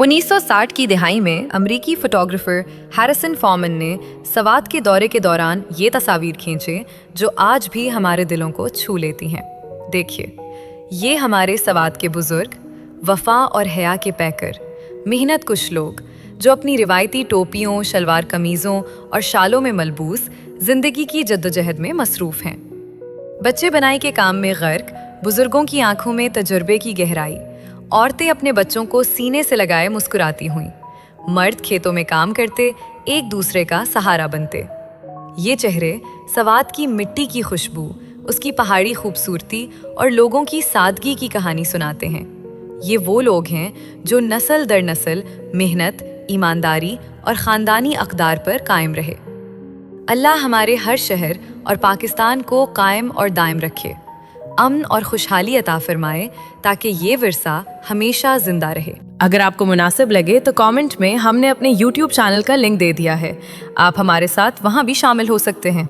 1960 की दिहाई में अमरीकी फोटोग्राफर हैरिसन फॉर्मन ने सवात के दौरे के दौरान ये तस्वीर खींचे जो आज भी हमारे दिलों को छू लेती हैं। देखिए, ये हमारे सवात के बुजुर्ग, वफा और हया के पैकर, मेहनत कुश लोग जो अपनी रिवायती टोपियों, शलवार कमीज़ों और शालों में मलबूस जिंदगी की जद्दोजहद में मसरूफ़ हैं। बच्चे बनाई के काम में गर्क, बुजुर्गों की आंखों में तजुर्बे की गहराई, औरतें अपने बच्चों को सीने से लगाए मुस्कुराती हुईं, मर्द खेतों में काम करते एक दूसरे का सहारा बनते। ये चेहरे सवात की मिट्टी की खुशबू, उसकी पहाड़ी खूबसूरती और लोगों की सादगी की कहानी सुनाते हैं। ये वो लोग हैं जो नस्ल दर नस्ल मेहनत, ईमानदारी और ख़ानदानी अक़दार पर कायम रहे। अल्लाह हमारे हर शहर और पाकिस्तान को कायम और दायम रखे, अमन और खुशहाली अता फरमाए ताकि ये विरसा हमेशा जिंदा रहे। अगर आपको मुनासिब लगे तो कमेंट में हमने अपने YouTube चैनल का लिंक दे दिया है, आप हमारे साथ वहां भी शामिल हो सकते हैं।